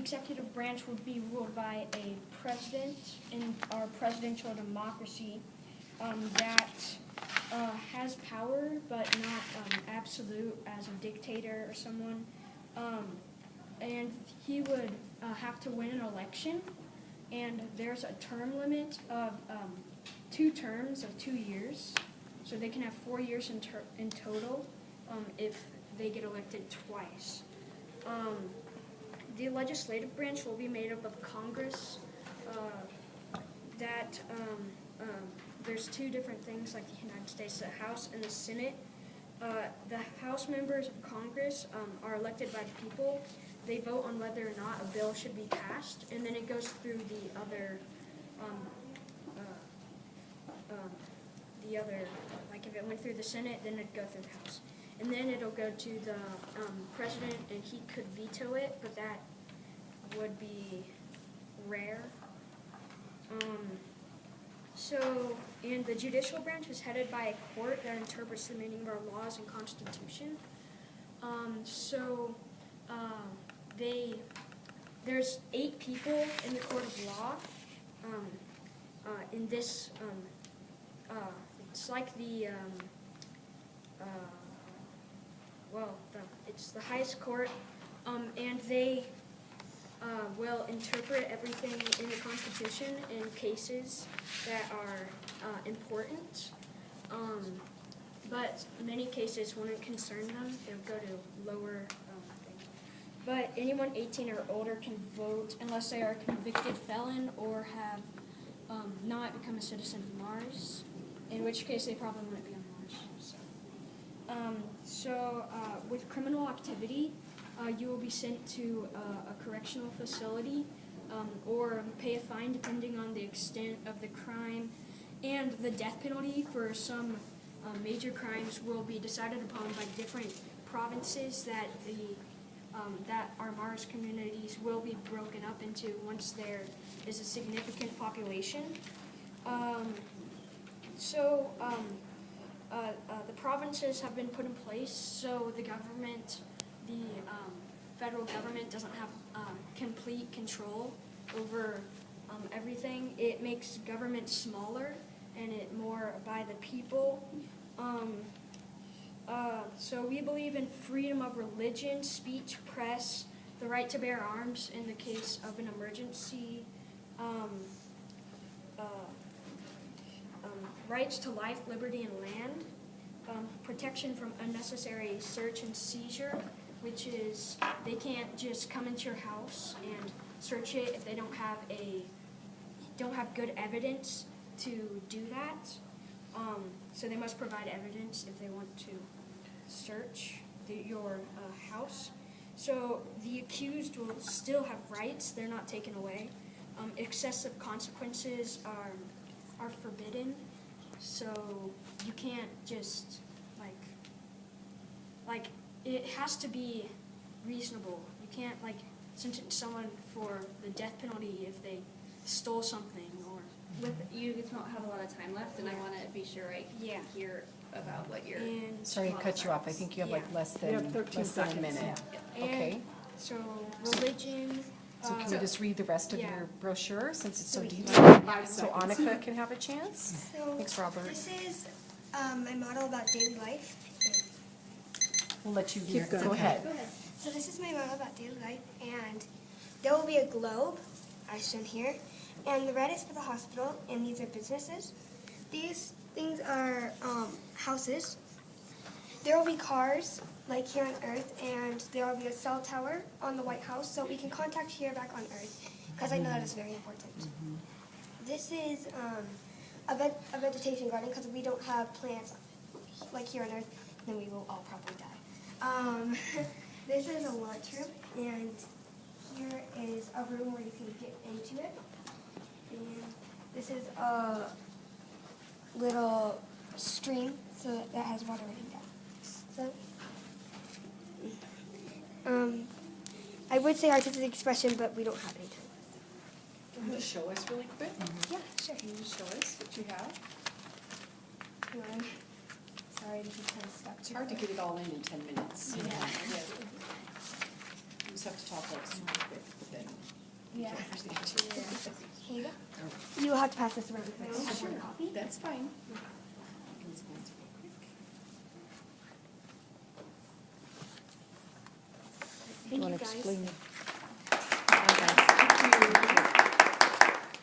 executive branch would be ruled by a president in our presidential democracy that has power but not absolute as a dictator or someone. And he would have to win an election, and there's a term limit of 2 terms of 2 years. So they can have 4 years in total if they get elected twice. The legislative branch will be made up of Congress. There's 2 different things like the United States, the House and the Senate. The House members of Congress are elected by the people. They vote on whether or not a bill should be passed, and then it goes through the other, like if it went through the Senate, then it'd go through the House. And then it'll go to the president, and he could veto it, but that would be rare. And the judicial branch is headed by a court that interprets the meaning of our laws and Constitution. There's 8 people in the court of law. In this, it's like it's the highest court, and they will interpret everything in the Constitution in cases that are important. But many cases wouldn't concern them. It would go to lower things. But anyone 18 or older can vote unless they are a convicted felon or have not become a citizen of Mars, in which case they probably wouldn't be on Mars. With criminal activity, you will be sent to a correctional facility or pay a fine depending on the extent of the crime, and the death penalty for some major crimes will be decided upon by different provinces that our Mars communities will be broken up into once there is a significant population. The provinces have been put in place, so the government, the federal government doesn't have complete control over everything. It makes government smaller and it more by the people. So we believe in freedom of religion, speech, press, the right to bear arms in the case of an emergency, rights to life, liberty, and land, protection from unnecessary search and seizure, which is they can't just come into your house and search it if they don't have good evidence to do that. So they must provide evidence if they want to search your house. So the accused will still have rights; they're not taken away. Excessive consequences are forbidden. So you can't just like it has to be reasonable. You can't sentence someone for the death penalty if they stole something or. With you don't have a lot of time left, and I want to be sure I hear about what you're. Sorry to cut you off. I think you have less than a minute. Yeah. Okay. So religion. So can we just read the rest of your brochure since it's so So detailed? So Annika can have a chance. So Thanks, Robert. this is my model about daily life. We'll let you Keep going. go ahead. So this is my model about daily life, and there will be a globe, as shown here, and the red is for the hospital, and these are businesses. These things are houses. There will be cars, like here on Earth, and there will be a cell tower on the White House, so we can contact here back on Earth, because I know that is very important. This is a vegetation garden, because we don't have plants like here on Earth, then we will all probably die. This is a lunchroom, and here is a room where you can get into it. And this is a little stream, so that has water running down. So, I would say artistic expression, but we don't have any time. Can you just show us really quick? Yeah, sure. Can you just show us what you have? Sorry, this is kind of stuck. It's hard to get it all in 10 minutes. Yeah. You just have to talk super quick, but then Here you go. You will have to pass this around. Sure. Copy. That's fine. Thank you, Want to guys. explain? Thank you.